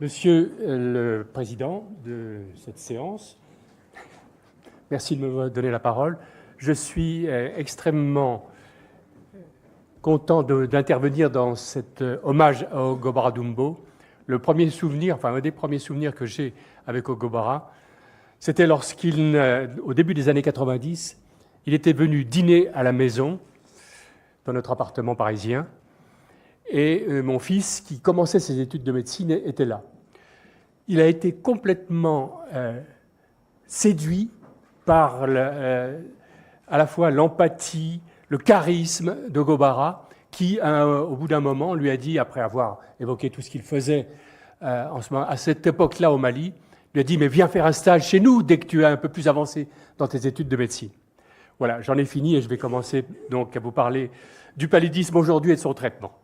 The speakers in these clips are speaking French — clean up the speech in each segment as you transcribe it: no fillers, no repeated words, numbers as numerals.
Monsieur le Président de cette séance, merci de me donner la parole. Je suis extrêmement content d'intervenir dans cet hommage à Ogobara Dumbo. Le premier souvenir, enfin un des premiers souvenirs que j'ai avec Ogobara, c'était lorsqu'il, au début des années 90, il était venu dîner à la maison, dans notre appartement parisien, et mon fils, qui commençait ses études de médecine, était là. Il a été complètement séduit par à la fois l'empathie, le charisme d'Ogobara, qui, au bout d'un moment, lui a dit, après avoir évoqué tout ce qu'il faisait à cette époque-là au Mali, lui a dit « Mais viens faire un stage chez nous dès que tu es un peu plus avancé dans tes études de médecine. » Voilà, j'en ai fini et je vais commencer donc à vous parler du paludisme aujourd'hui et de son traitement.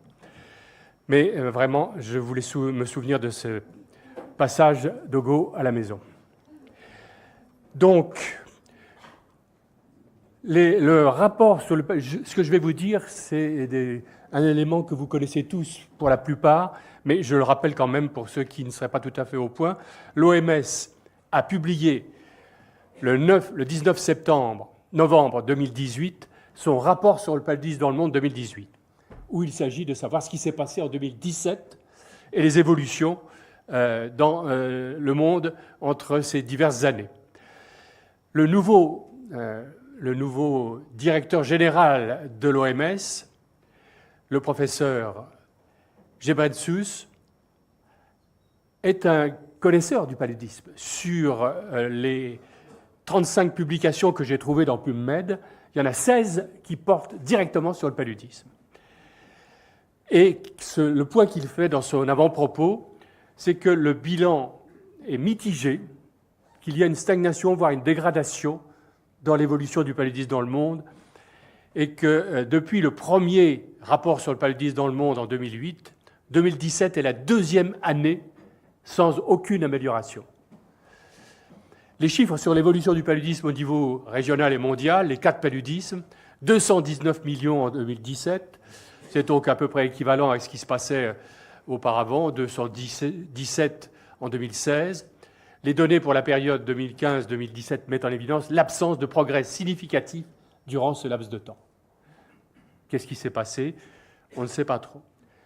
Mais vraiment, je voulais me souvenir de ce passage d'Ogo à la maison. Donc, le rapport sur ce que je vais vous dire, c'est un élément que vous connaissez tous pour la plupart, mais je le rappelle quand même pour ceux qui ne seraient pas tout à fait au point. L'OMS a publié le 19 novembre 2018 son rapport sur le paludisme dans le monde 2018, où il s'agit de savoir ce qui s'est passé en 2017 et les évolutions dans le monde entre ces diverses années. Le nouveau directeur général de l'OMS, le professeur Ghebreyesus, est un connaisseur du paludisme. Sur les 35 publications que j'ai trouvées dans PubMed, il y en a 16 qui portent directement sur le paludisme. Et le point qu'il fait dans son avant-propos, c'est que le bilan est mitigé, qu'il y a une stagnation, voire une dégradation dans l'évolution du paludisme dans le monde, et que depuis le premier rapport sur le paludisme dans le monde en 2008, 2017 est la deuxième année sans aucune amélioration. Les chiffres sur l'évolution du paludisme au niveau régional et mondial, les 4 paludismes, 219 millions en 2017, c'est donc à peu près équivalent à ce qui se passait auparavant, 217 en 2016. Les données pour la période 2015-2017 mettent en évidence l'absence de progrès significatif durant ce laps de temps. Qu'est-ce qui s'est passé? On ne sait pas trop.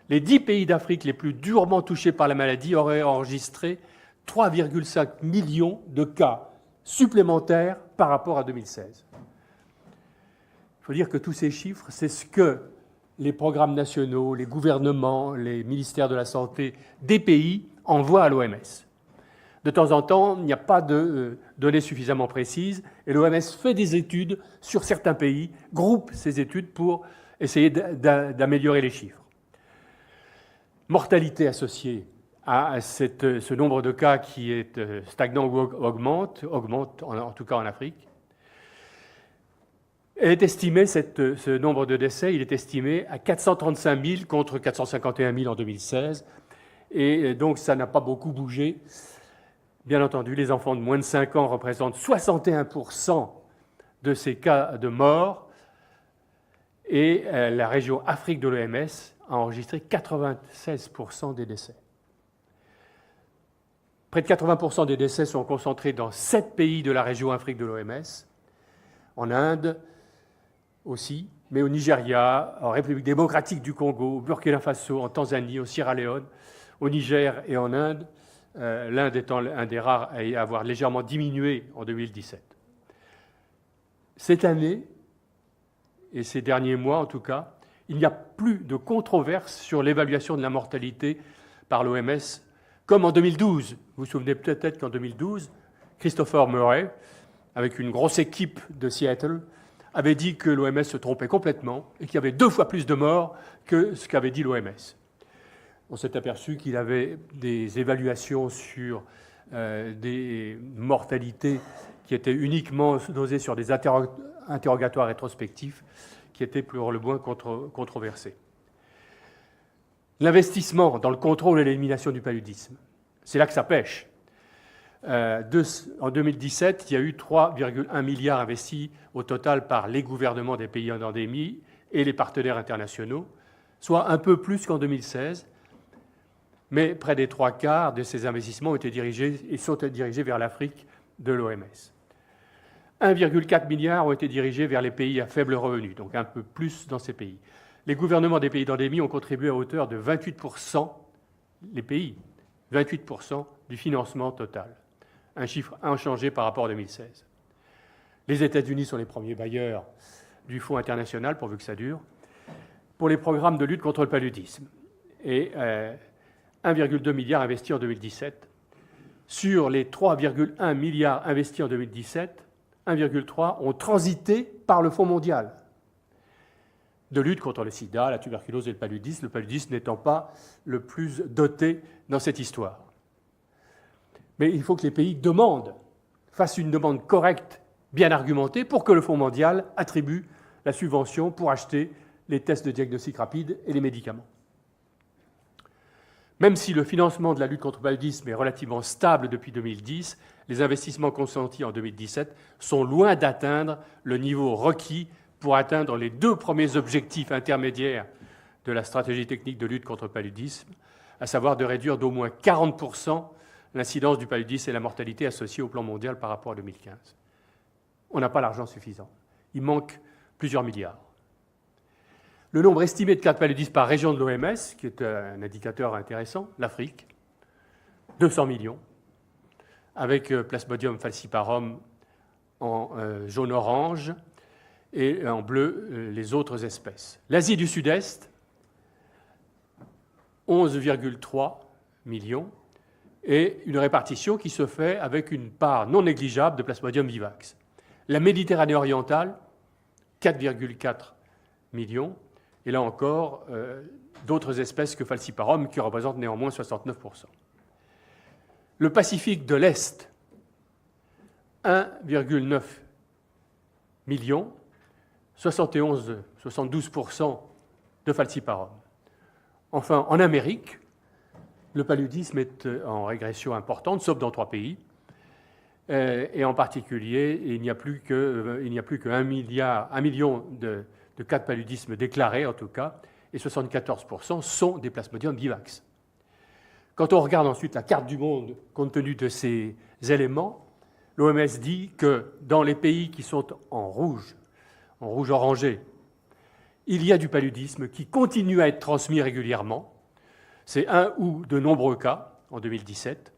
Les 10 pays d'Afrique les plus durement touchés par la maladie auraient enregistré 3,5 millions de cas supplémentaires par rapport à 2016. Il faut dire que tous ces chiffres, c'est ce que les programmes nationaux, les gouvernements, les ministères de la Santé des pays envoient à l'OMS. De temps en temps, il n'y a pas de données suffisamment précises et l'OMS fait des études sur certains pays, groupe ces études pour essayer d'améliorer les chiffres. Mortalité associée à ce nombre de cas qui est stagnant ou augmente en tout cas en Afrique. Elle est estimée, ce nombre de décès, il est estimé à 435 000 contre 451 000 en 2016. Et donc, ça n'a pas beaucoup bougé. Bien entendu, les enfants de moins de 5 ans représentent 61% de ces cas de mort. Et la région Afrique de l'OMS a enregistré 96% des décès. Près de 80% des décès sont concentrés dans 7 pays de la région Afrique de l'OMS, en Inde aussi, mais au Nigeria, en République démocratique du Congo, au Burkina Faso, en Tanzanie, au Sierra Leone, au Niger et en Inde, l'Inde étant un des rares à avoir légèrement diminué en 2017. Cette année, et ces derniers mois en tout cas, il n'y a plus de controverse sur l'évaluation de la mortalité par l'OMS, comme en 2012. Vous vous souvenez peut-être qu'en 2012, Christopher Murray, avec une grosse équipe de Seattle, avait dit que l'OMS se trompait complètement et qu'il y avait 2 fois plus de morts que ce qu'avait dit l'OMS. On s'est aperçu qu'il avait des évaluations sur des mortalités qui étaient uniquement dosées sur des interrogatoires rétrospectifs qui étaient pour le moins controversés. L'investissement dans le contrôle et l'élimination du paludisme, c'est là que ça pêche. En 2017, il y a eu 3,1 milliards investis au total par les gouvernements des pays en endémie et les partenaires internationaux, soit un peu plus qu'en 2016. mais près des 3/4 de ces investissements ont été dirigés et sont dirigés vers l'Afrique de l'OMS. 1,4 milliard ont été dirigés vers les pays à faible revenu, donc un peu plus dans ces pays. Les gouvernements des pays d'endémie ont contribué à hauteur de 28%, les pays, 28% du financement total, un chiffre inchangé par rapport à 2016. Les États-Unis sont les premiers bailleurs du Fonds international, pourvu que ça dure, pour les programmes de lutte contre le paludisme, et 1,2 milliard investis en 2017. Sur les 3,1 milliards investis en 2017, 1,3 ont transité par le Fonds mondial de lutte contre le sida, la tuberculose et le paludisme n'étant pas le plus doté dans cette histoire. Mais il faut que les pays fassent une demande correcte, bien argumentée, pour que le Fonds mondial attribue la subvention pour acheter les tests de diagnostic rapide et les médicaments. Même si le financement de la lutte contre le paludisme est relativement stable depuis 2010, les investissements consentis en 2017 sont loin d'atteindre le niveau requis pour atteindre les 2 premiers objectifs intermédiaires de la stratégie technique de lutte contre le paludisme, à savoir de réduire d'au moins 40% l'incidence du paludisme et la mortalité associée au plan mondial par rapport à 2015. On n'a pas l'argent suffisant. Il manque plusieurs milliards. Le nombre estimé de cas de paludisme par région de l'OMS, qui est un indicateur intéressant, l'Afrique, 200 millions, avec Plasmodium falciparum en jaune-orange et en bleu les autres espèces. L'Asie du Sud-Est, 11,3 millions, et une répartition qui se fait avec une part non négligeable de Plasmodium vivax. La Méditerranée orientale, 4,4 millions, et là encore, d'autres espèces que falciparum qui représentent néanmoins 69%. Le Pacifique de l'Est, 1,9 million, 72% de falciparum. Enfin, en Amérique, le paludisme est en régression importante, sauf dans 3 pays. Et en particulier, il n'y a plus qu'un million de cas de paludisme déclarés, en tout cas, et 74% sont des Plasmodium vivax. Quand on regarde ensuite la carte du monde, compte tenu de ces éléments, l'OMS dit que dans les pays qui sont en rouge orangé, il y a du paludisme qui continue à être transmis régulièrement. C'est un ou de nombreux cas en 2017.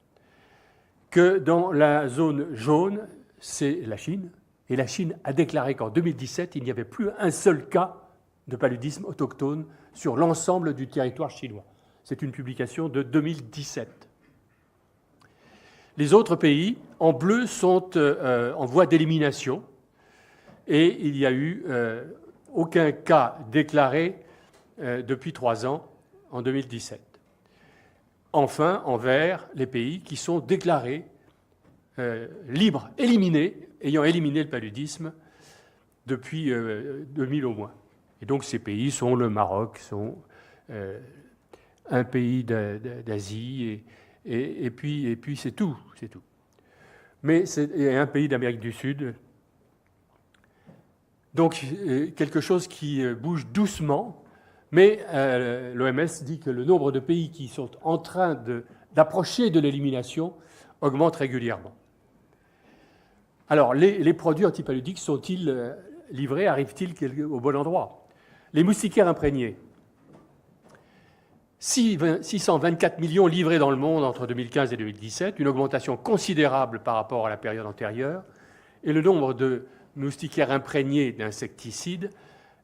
Que dans la zone jaune, c'est la Chine. Et la Chine a déclaré qu'en 2017, il n'y avait plus un seul cas de paludisme autochtone sur l'ensemble du territoire chinois. C'est une publication de 2017. Les autres pays, en bleu, sont en voie d'élimination et il n'y a eu aucun cas déclaré depuis 3 ans, en 2017. Enfin, en vert, les pays qui sont déclarés libres, ayant éliminé le paludisme depuis 2000 au moins. Et donc ces pays sont le Maroc, sont un pays d'Asie, et puis c'est tout. Mais c'est un pays d'Amérique du Sud. Donc quelque chose qui bouge doucement, mais l'OMS dit que le nombre de pays qui sont en train d'approcher de l'élimination augmente régulièrement. Alors, les produits antipaludiques sont-ils livrés, arrivent-ils au bon endroit? Les moustiquaires imprégnés, 624 millions livrés dans le monde entre 2015 et 2017, une augmentation considérable par rapport à la période antérieure, et le nombre de moustiquaires imprégnés d'insecticides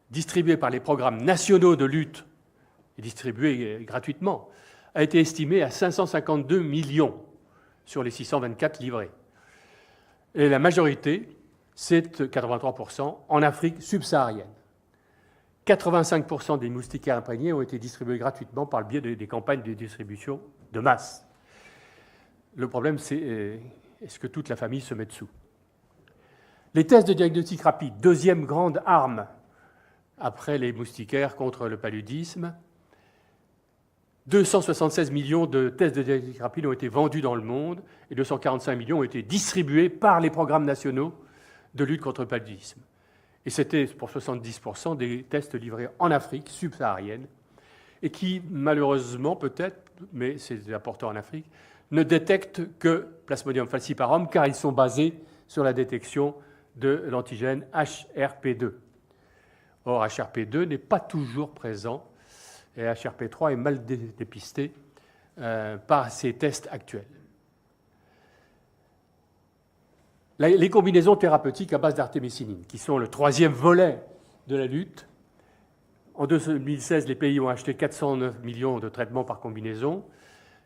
distribués par les programmes nationaux de lutte et distribués gratuitement a été estimé à 552 millions sur les 624 livrés. Et la majorité, c'est 83%, en Afrique subsaharienne. 85% des moustiquaires imprégnés ont été distribués gratuitement par le biais des campagnes de distribution de masse. Le problème, c'est est-ce que toute la famille se met dessous? Les tests de diagnostic rapide, deuxième grande arme après les moustiquaires contre le paludisme. 276 millions de tests de diagnostic rapide ont été vendus dans le monde et 245 millions ont été distribués par les programmes nationaux de lutte contre le paludisme. Et c'était pour 70% des tests livrés en Afrique subsaharienne et qui, malheureusement, peut-être, mais c'est important en Afrique, ne détectent que Plasmodium falciparum car ils sont basés sur la détection de l'antigène HRP2. Or, HRP2 n'est pas toujours présent et HRP3 est mal dépisté par ces tests actuels. Les combinaisons thérapeutiques à base d'artémisinine, qui sont le troisième volet de la lutte. En 2016, les pays ont acheté 409 millions de traitements par combinaison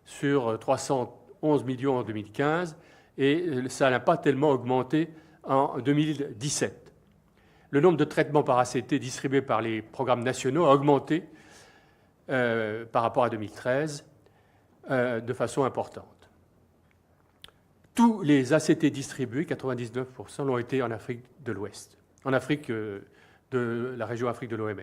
sur 311 millions en 2015, et ça n'a pas tellement augmenté en 2017. Le nombre de traitements par ACT distribués par les programmes nationaux a augmenté par rapport à 2013 de façon importante. Tous les ACT distribués, 99%, l'ont été en Afrique de l'Ouest, en Afrique de la région Afrique de l'OMS.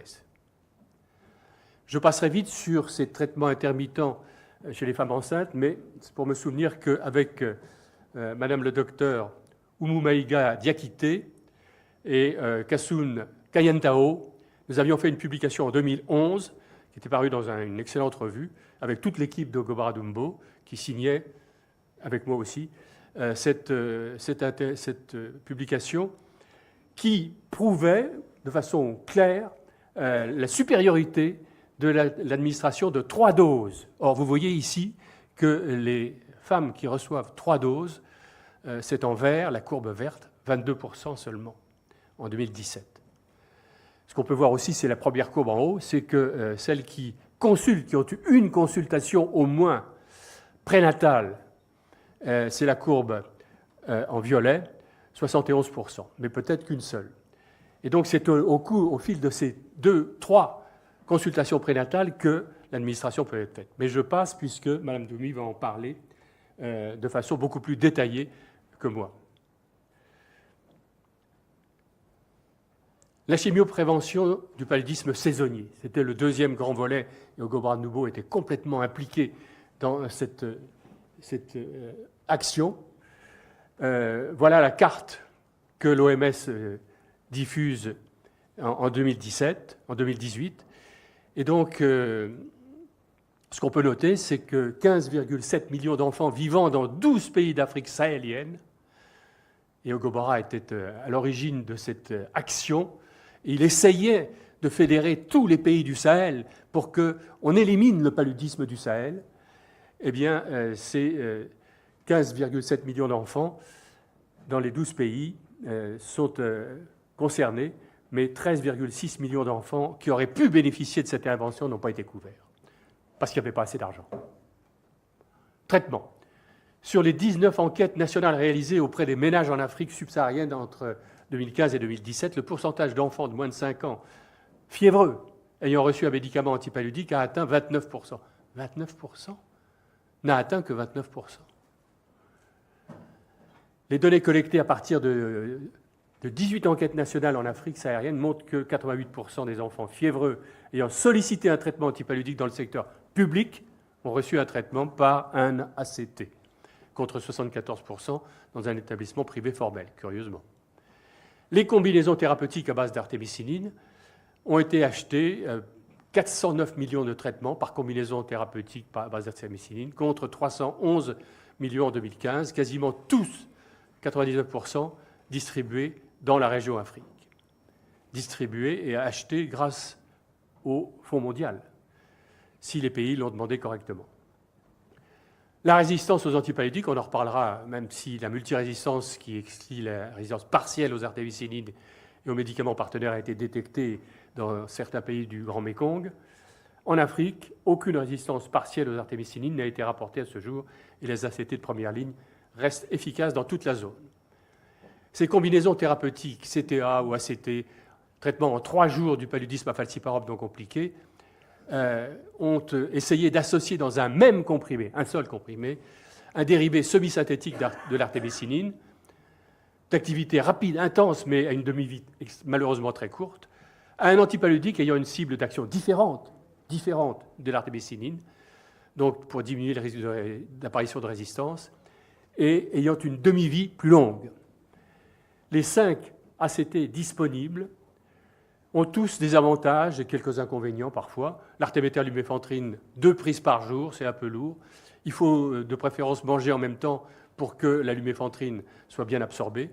Je passerai vite sur ces traitements intermittents chez les femmes enceintes, mais c'est pour me souvenir qu'avec Madame le docteur Oumou Maïga Diakité et Kassoun Kayentao, nous avions fait une publication en 2011 qui était parue dans une excellente revue avec toute l'équipe de Gobara Dumbo qui signait, avec moi aussi, cette publication qui prouvait de façon claire la supériorité de l'administration de 3 doses. Or, vous voyez ici que les femmes qui reçoivent 3 doses, c'est en vert, la courbe verte, 22% seulement en 2017. Ce qu'on peut voir aussi, c'est la première courbe en haut, c'est que celles qui consultent, qui ont eu une consultation au moins prénatale, c'est la courbe en violet, 71%, mais peut-être qu'une seule. Et donc c'est au fil de ces 2-3 consultations prénatales que l'administration peut être faite. Mais je passe puisque Mme Doumi va en parler de façon beaucoup plus détaillée que moi. La chimioprévention du paludisme saisonnier, c'était le deuxième grand volet, et Gobara Dumbo était complètement impliqué dans cette action. Voilà la carte que l'OMS diffuse en 2018. Et donc, ce qu'on peut noter, c'est que 15,7 millions d'enfants vivant dans 12 pays d'Afrique sahélienne, et Gobara était à l'origine de cette action, il essayait de fédérer tous les pays du Sahel pour qu'on élimine le paludisme du Sahel. Eh bien, ces 15,7 millions d'enfants dans les 12 pays sont concernés, mais 13,6 millions d'enfants qui auraient pu bénéficier de cette intervention n'ont pas été couverts, parce qu'il n'y avait pas assez d'argent. Traitement. Sur les 19 enquêtes nationales réalisées auprès des ménages en Afrique subsaharienne entre 2015 et 2017, le pourcentage d'enfants de moins de 5 ans fiévreux ayant reçu un médicament antipaludique a atteint 29%. 29% n'a atteint que 29%. Les données collectées à partir de 18 enquêtes nationales en Afrique saharienne montrent que 88% des enfants fiévreux ayant sollicité un traitement antipaludique dans le secteur public ont reçu un traitement par un ACT, contre 74% dans un établissement privé formel, curieusement. Les combinaisons thérapeutiques à base d'artémisinine ont été achetées, 409 millions de traitements par combinaison thérapeutique à base d'artémisinine, contre 311 millions en 2015, quasiment tous, 99%, distribués dans la région Afrique. Distribués et achetés grâce au Fonds mondial, si les pays l'ont demandé correctement. La résistance aux antipaludiques, on en reparlera, même si la multirésistance qui exclut la résistance partielle aux artémisinines et aux médicaments partenaires a été détectée dans certains pays du Grand Mékong. En Afrique, aucune résistance partielle aux artémisinines n'a été rapportée à ce jour et les ACT de première ligne restent efficaces dans toute la zone. Ces combinaisons thérapeutiques, CTA ou ACT, traitement en 3 jours du paludisme à falciparum non compliqué, ont essayé d'associer dans un même comprimé, un seul comprimé, un dérivé semi-synthétique de l'artémisinine, d'activité rapide, intense, mais à une demi-vie malheureusement très courte, à un antipaludique ayant une cible d'action différente de l'artémisinine, donc pour diminuer le risque d'apparition de résistance, et ayant une demi-vie plus longue. Les 5 ACT disponibles ont tous des avantages et quelques inconvénients parfois. L'artéméter-luméfantrine, 2 prises par jour, c'est un peu lourd. Il faut de préférence manger en même temps pour que la luméfantrine soit bien absorbée.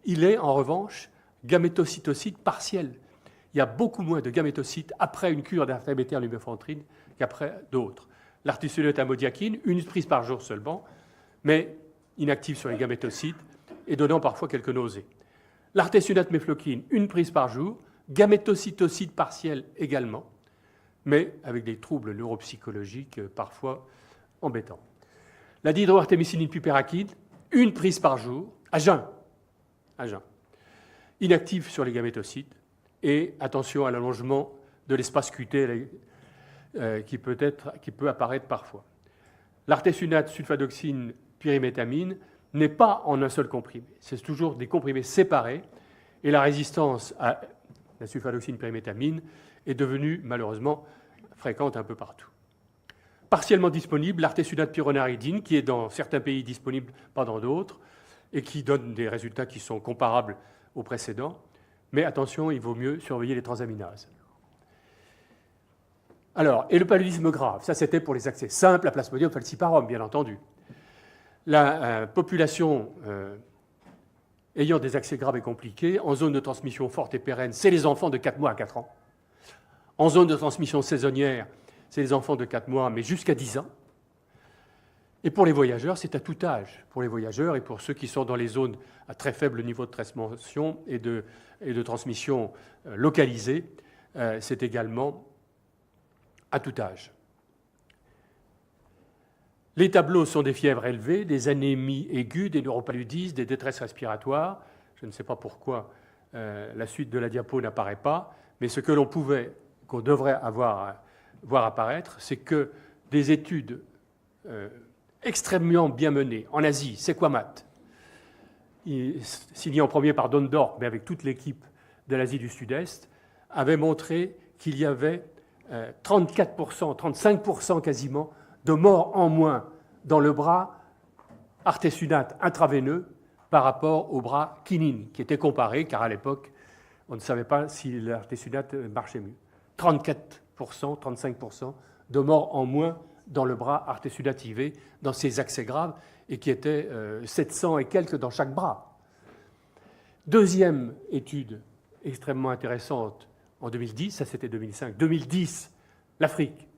Il est en revanche gamétocytocide partiel. Il y a beaucoup moins de gamétocytes après une cure d'artéméter-luméfantrine qu'après d'autres. L'artésunate amodiaquine, 1 prise par jour seulement, mais inactive sur les gamétocytes et donnant parfois quelques nausées. L'artésunate mefloquine, 1 prise par jour, gamétocytocide partiel également, mais avec des troubles neuropsychologiques parfois embêtants. La dihydroartémisinine pupérakine, 1 prise par jour, à jeun, inactive sur les gamétocytes, et attention à l'allongement de l'espace cuté qui peut apparaître parfois. L'artésunate sulfadoxine pyrimétamine n'est pas en un seul comprimé, c'est toujours des comprimés séparés, et la résistance à la sulfadoxine pyrimétamine est devenue malheureusement fréquente un peu partout. Partiellement disponible, l'artésunate pyronaridine, qui est dans certains pays disponible, pas dans d'autres, et qui donne des résultats qui sont comparables aux précédents. Mais attention, il vaut mieux surveiller les transaminases. Alors, et le paludisme grave, ça c'était pour les accès simples à Plasmodium falciparum, bien entendu. La population ayant des accès graves et compliqués, en zone de transmission forte et pérenne, c'est les enfants de 4 mois à 4 ans. En zone de transmission saisonnière, c'est les enfants de 4 mois, mais jusqu'à 10 ans. Et pour les voyageurs, c'est à tout âge. Pour les voyageurs et pour ceux qui sont dans les zones à très faible niveau de transmission et de transmission localisée, c'est également à tout âge. Les tableaux sont des fièvres élevées, des anémies aiguës, des neuropaludismes, des détresses respiratoires. Je ne sais pas pourquoi la suite de la diapo n'apparaît pas, mais ce que qu'on devrait voir apparaître, c'est que des études extrêmement bien menées en Asie, Sequamat, signé en premier par Dondorf, mais avec toute l'équipe de l'Asie du Sud-Est, avaient montré qu'il y avait 34%, 35% quasiment, de morts en moins dans le bras artésunate intraveineux par rapport au bras quinine, qui était comparé, car à l'époque, on ne savait pas si l'artésunate marchait mieux. 34%, 35% de morts en moins dans le bras artésunativé, dans ces accès graves, et qui étaient 700 et quelques dans chaque bras. Deuxième étude extrêmement intéressante en 2010, ça c'était 2005, 2010, l'Afrique.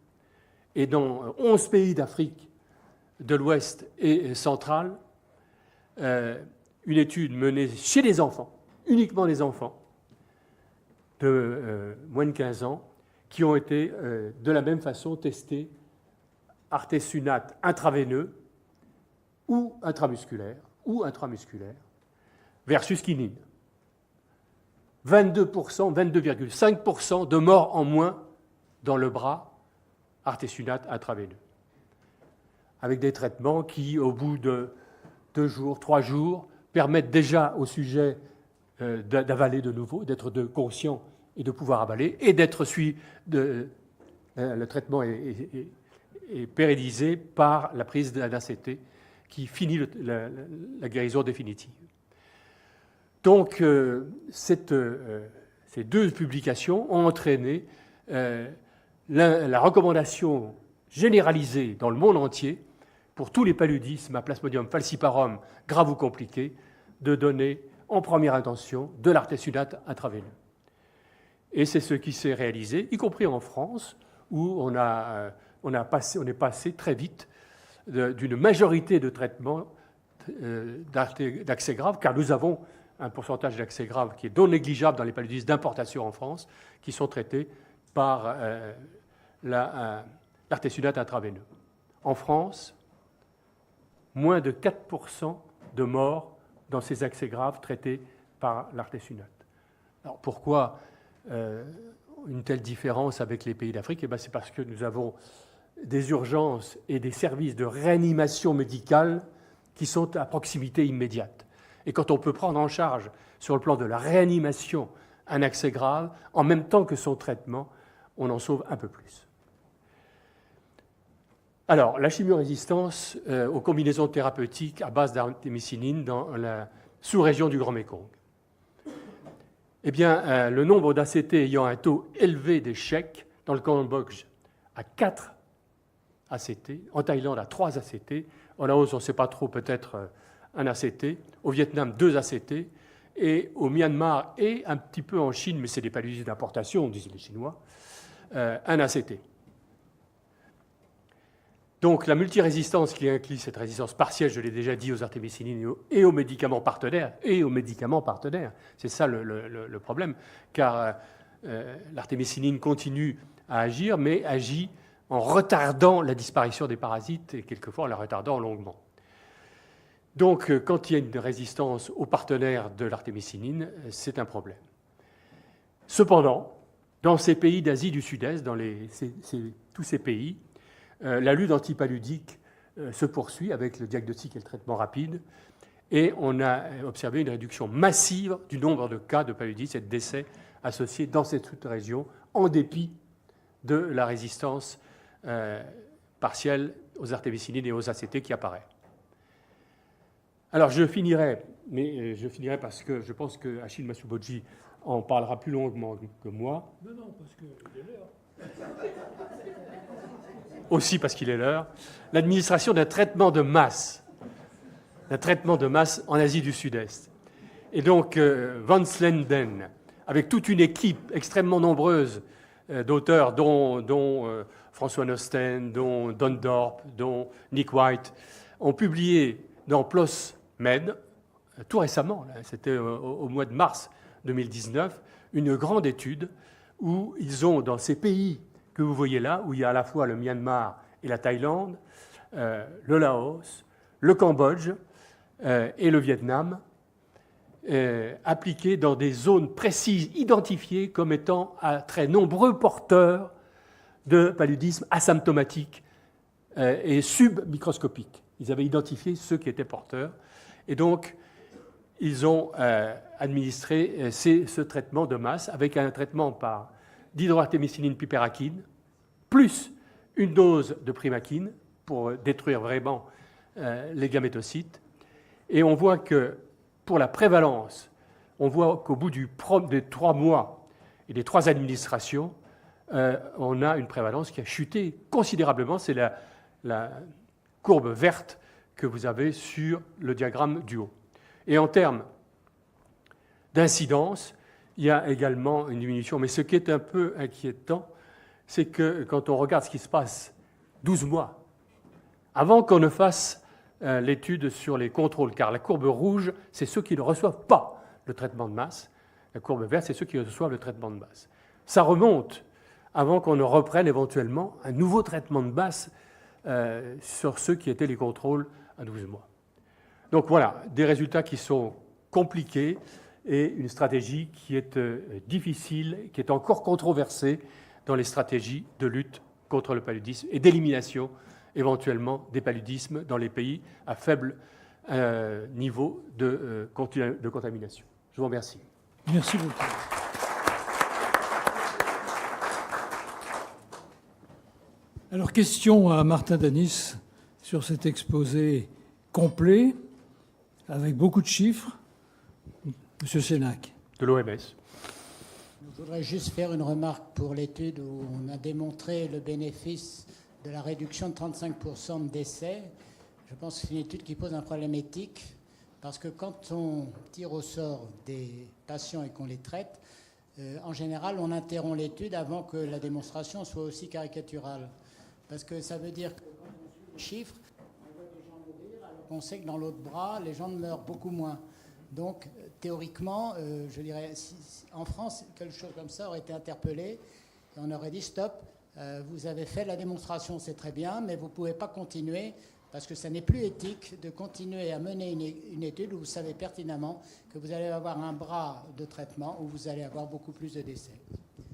Et dans 11 pays d'Afrique de l'Ouest et centrale, une étude menée chez les enfants, uniquement les enfants de moins de 15 ans, qui ont été de la même façon testés artésunate intraveineux ou intramusculaire versus quinine. 22%, 22,5% de morts en moins dans le bras artésunate intraveineux, avec des traitements qui, au bout de 2 jours, 3 jours, permettent déjà au sujet d'avaler de nouveau, d'être conscient et de pouvoir avaler, et d'être suivi. Le traitement est pérennisé par la prise d'un ACT qui finit la guérison définitive. Donc, ces 2 publications ont entraîné la recommandation généralisée dans le monde entier pour tous les paludismes à Plasmodium falciparum graves ou compliqués de donner en première intention de l'artésunate intraveineux. Et c'est ce qui s'est réalisé, y compris en France, où on est passé très vite d'une majorité de traitements d'accès graves, car nous avons un pourcentage d'accès graves qui est non négligeable dans les paludismes d'importation en France, qui sont traités par l'artésunate intraveineux. En France, moins de 4% de morts dans ces accès graves traités par l'artésunate. Alors pourquoi une telle différence avec les pays d'Afrique? C'est parce que nous avons des urgences et des services de réanimation médicale qui sont à proximité immédiate. Et quand on peut prendre en charge, sur le plan de la réanimation, un accès grave, en même temps que son traitement, on en sauve un peu plus. Alors, la chimiorésistance aux combinaisons thérapeutiques à base d'artémisinine dans la sous-région du Grand Mékong. eh bien, le nombre d'ACT ayant un taux élevé d'échec dans le Cambodge à 4 ACT, en Thaïlande à 3 ACT, en Laos on ne sait pas trop, peut-être un ACT, au Vietnam 2 ACT, et au Myanmar et un petit peu en Chine, mais c'est des paludismes d'importation, disent les Chinois, un ACT. Donc la multirésistance qui inclut cette résistance partielle, je l'ai déjà dit, aux artémisinines et aux médicaments partenaires, c'est ça le problème, car l'artémisinine continue à agir, mais agit en retardant la disparition des parasites et quelquefois en la retardant longuement. Donc quand il y a une résistance aux partenaires de l'artémisinine, c'est un problème. Cependant, dans ces pays d'Asie du Sud-Est, dans tous ces pays, la lutte antipaludique se poursuit avec le diagnostic et le traitement rapide, et on a observé une réduction massive du nombre de cas de paludisme et de décès associés dans cette région, en dépit de la résistance partielle aux artémisinines et aux ACT qui apparaît. Alors je finirai, mais je finirai parce que je pense que Achille Masuboji en parlera plus longuement que moi. Non, parce qu'il est l'heure. Aussi parce qu'il est l'heure, l'administration d'un traitement de masse en Asie du Sud-Est. Et donc, Van Slenden, avec toute une équipe extrêmement nombreuse d'auteurs, dont François Nosten, dont Don Dorp, dont Nick White, ont publié dans PLOS Med, tout récemment, c'était au mois de mars 2019, une grande étude où ils ont, dans ces pays que vous voyez là, où il y a à la fois le Myanmar et la Thaïlande, le Laos, le Cambodge et le Vietnam, appliqués dans des zones précises, identifiées comme étant à très nombreux porteurs de paludisme asymptomatique et submicroscopique. Ils avaient identifié ceux qui étaient porteurs. Et donc, ils ont administré ce traitement de masse avec un traitement par d'hydroartémisinine piperakine, plus une dose de primakine pour détruire vraiment les gamétocytes. Et on voit que pour la prévalence, on voit qu'au bout des 3 mois et des 3 administrations, on a une prévalence qui a chuté considérablement. C'est la courbe verte que vous avez sur le diagramme du haut. Et en termes d'incidence, il y a également une diminution. Mais ce qui est un peu inquiétant, c'est que quand on regarde ce qui se passe 12 mois, avant qu'on ne fasse l'étude sur les contrôles, car la courbe rouge, c'est ceux qui ne reçoivent pas le traitement de masse. La courbe verte, c'est ceux qui reçoivent le traitement de masse. Ça remonte avant qu'on ne reprenne éventuellement un nouveau traitement de masse sur ceux qui étaient les contrôles à 12 mois. Donc voilà, des résultats qui sont compliqués et une stratégie qui est difficile, qui est encore controversée dans les stratégies de lutte contre le paludisme et d'élimination éventuellement des paludismes dans les pays à faible niveau de contamination. Je vous remercie. Merci beaucoup. Alors, question à Martin Danis sur cet exposé complet, avec beaucoup de chiffres. Monsieur Sénac. De l'OMS. Je voudrais juste faire une remarque pour l'étude où on a démontré le bénéfice de la réduction de 35% de décès. Je pense que c'est une étude qui pose un problème éthique, parce que quand on tire au sort des patients et qu'on les traite, en général, on interrompt l'étude avant que la démonstration soit aussi caricaturale. Parce que ça veut dire que quand on suit les chiffres, on voit des gens mourir, alors qu'on sait que dans l'autre bras, les gens meurent beaucoup moins. Donc, théoriquement, je dirais, en France, quelque chose comme ça aurait été interpellé et on aurait dit stop, vous avez fait la démonstration, c'est très bien, mais vous ne pouvez pas continuer parce que ça n'est plus éthique de continuer à mener une étude où vous savez pertinemment que vous allez avoir un bras de traitement où vous allez avoir beaucoup plus de décès.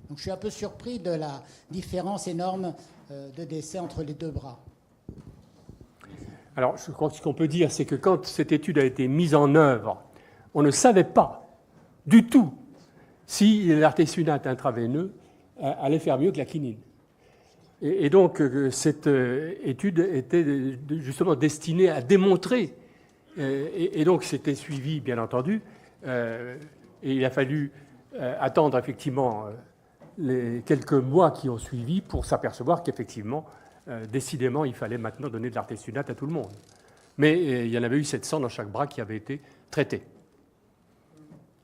Donc, je suis un peu surpris de la différence énorme de décès entre les 2 bras. Alors, je crois que ce qu'on peut dire, c'est que quand cette étude a été mise en œuvre, on ne savait pas du tout si l'artésunate intraveineux allait faire mieux que la quinine. Et donc, cette étude était justement destinée à démontrer, et donc c'était suivi, bien entendu, et il a fallu attendre effectivement les quelques mois qui ont suivi pour s'apercevoir qu'effectivement, décidément, il fallait maintenant donner de l'artesunate à tout le monde. Mais il y en avait eu 700 dans chaque bras qui avaient été traités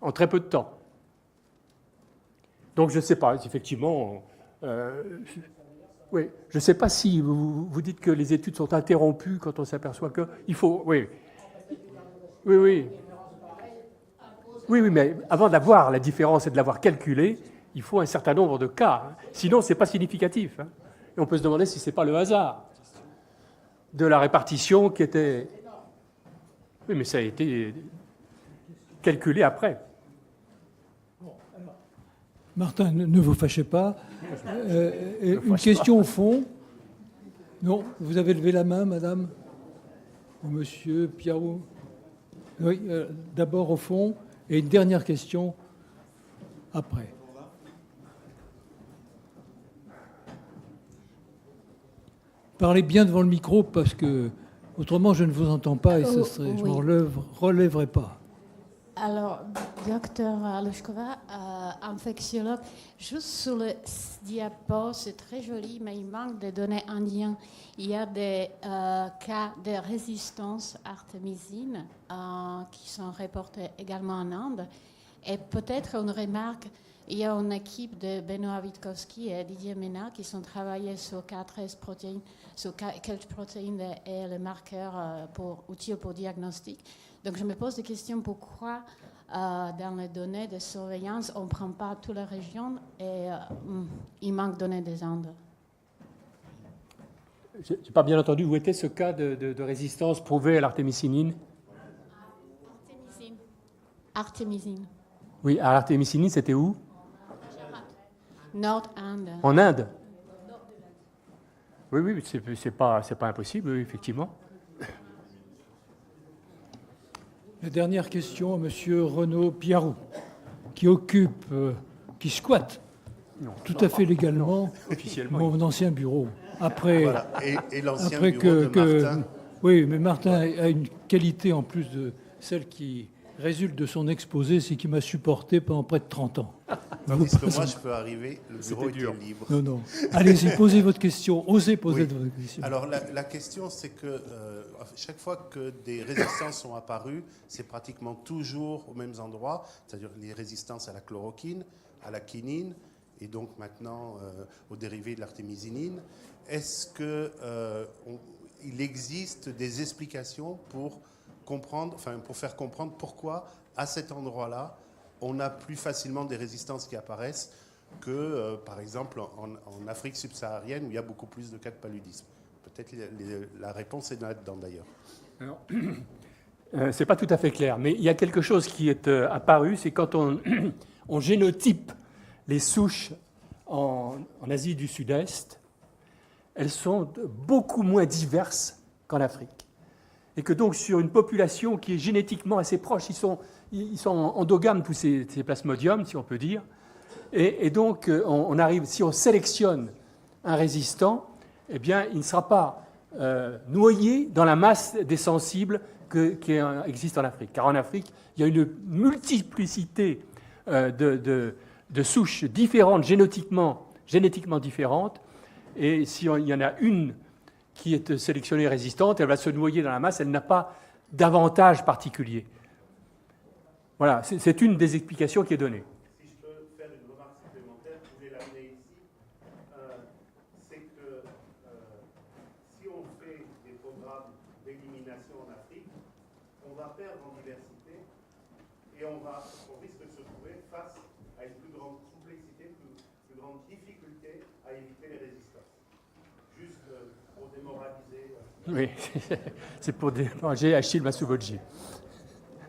en très peu de temps. Donc je ne sais pas, effectivement, oui, je ne sais pas si vous dites que les études sont interrompues quand on s'aperçoit qu'il faut... Oui, oui, oui. Oui, oui, mais avant d'avoir la différence et de l'avoir calculée, il faut un certain nombre de cas. Hein. Sinon, ce n'est pas significatif. Hein. Et on peut se demander si ce n'est pas le hasard de la répartition qui était... Oui, mais ça a été calculé après. Martin, ne vous fâchez pas. Une question au fond. Non, vous avez levé la main, madame ou monsieur Piarou. Oui, d'abord au fond, et une dernière question après. Parlez bien devant le micro, parce que autrement je ne vous entends pas et ce serait, je ne relèverai pas. Alors, docteur Alushkova, infectiologue, juste sur le diapo, c'est très joli, mais il manque des données indiennes. Il y a des cas de résistance artémisine qui sont reportés également en Inde. Et peut-être une remarque, il y a une équipe de Benoît Witkowski et Didier Ménard qui sont travaillés sur 4S protéines, sur quelques protéines et les marqueurs utiles pour diagnostic. Donc je me pose des questions, pourquoi dans les données de surveillance, on ne prend pas toutes les régions et il manque de données des Indes. Je n'ai pas bien entendu, où était ce cas de résistance prouvé à l'artémisinine? Artémisine. Oui, à l'artémisinine, c'était où? Nord-Inde. En Inde? Oui, oui, c'est pas impossible, oui, effectivement. La dernière question à M. Renaud Piarou, qui squatte tout à fait légalement mon ancien bureau. Après, voilà. Et l'ancien après bureau de Martin. Oui, mais Martin a une qualité en plus de celle qui résulte de son exposé, c'est qu'il m'a supporté pendant près de 30 ans. Tandis que moi, je peux arriver, le bureau était libre. Non, non. Allez-y, posez votre question. Osez poser votre question. Alors, la question, c'est que chaque fois que des résistances sont apparues, c'est pratiquement toujours aux mêmes endroits, c'est-à-dire les résistances à la chloroquine, à la quinine, et donc maintenant aux dérivés de l'artémisinine. Est-ce qu'il existe des explications pour faire comprendre pourquoi, à cet endroit-là, on a plus facilement des résistances qui apparaissent que, par exemple, en Afrique subsaharienne, où il y a beaucoup plus de cas de paludisme. Peut-être la réponse est là-dedans, d'ailleurs. Ce n'est pas tout à fait clair, mais il y a quelque chose qui est apparu, c'est quand on génotype les souches en Asie du Sud-Est, elles sont beaucoup moins diverses qu'en Afrique. Et que donc, sur une population qui est génétiquement assez proche, ils sont endogames, tous ces plasmodiums, si on peut dire. Et donc, on arrive, si on sélectionne un résistant, eh bien, il ne sera pas noyé dans la masse des sensibles qui existe en Afrique. Car en Afrique, il y a une multiplicité de souches différentes, génétiquement différentes. Et s'il y en a une qui est sélectionnée résistante, elle va se noyer dans la masse, elle n'a pas d'avantage particulier. Voilà, c'est une des explications qui est donnée. Si je peux faire une remarque supplémentaire, vous pouvez l'amener ici, c'est que si on fait des programmes d'élimination en Afrique, on va perdre en diversité et on risque de se trouver face à une plus grande complexité, plus grande difficulté à éviter les résistances. Juste pour démoraliser. Oui, c'est pour déranger Achille Massoubodji.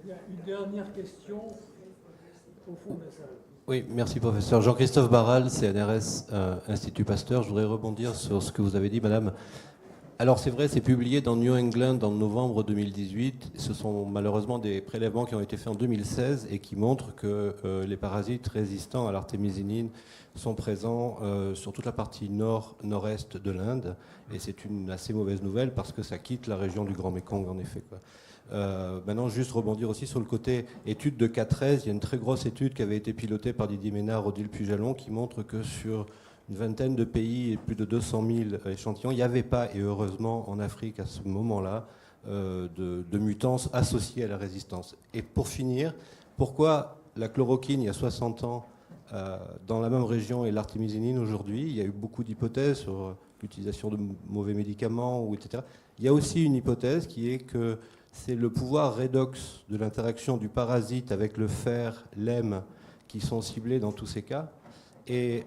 Il y a une dernière question au fond de la salle. Oui, merci professeur. Jean-Christophe Barral, CNRS, Institut Pasteur. Je voudrais rebondir sur ce que vous avez dit, madame. Alors c'est vrai, c'est publié dans New England en novembre 2018. Ce sont malheureusement des prélèvements qui ont été faits en 2016 et qui montrent que les parasites résistants à l'artémisinine sont présents sur toute la partie nord-nord-est de l'Inde. Et c'est une assez mauvaise nouvelle parce que ça quitte la région du Grand Mékong en effet, quoi. Maintenant, juste rebondir aussi sur le côté étude de K13. Il y a une très grosse étude qui avait été pilotée par Didier Ménard, Odile Pujalon, qui montre que sur une vingtaine de pays et plus de 200 000 échantillons, il n'y avait pas, et heureusement en Afrique à ce moment-là, de mutants associés à la résistance. Et pour finir, pourquoi la chloroquine, il y a 60 ans, dans la même région, et l'artémisinine aujourd'hui? Il y a eu beaucoup d'hypothèses sur l'utilisation de mauvais médicaments, etc. Il y a aussi une hypothèse qui est que c'est le pouvoir redox de l'interaction du parasite avec le fer, l'hème, qui sont ciblés dans tous ces cas. Et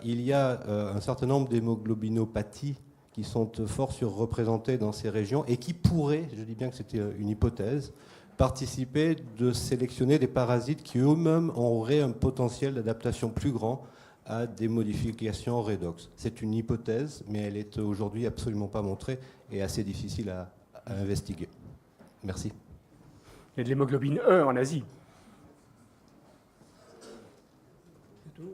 il y a un certain nombre d'hémoglobinopathies qui sont fort surreprésentées dans ces régions et qui pourraient, je dis bien que c'était une hypothèse, participer de sélectionner des parasites qui eux-mêmes auraient un potentiel d'adaptation plus grand à des modifications redox. C'est une hypothèse, mais elle est aujourd'hui absolument pas montrée et assez difficile à investiguer. Merci. Il y a de l'hémoglobine E en Asie. C'est tout.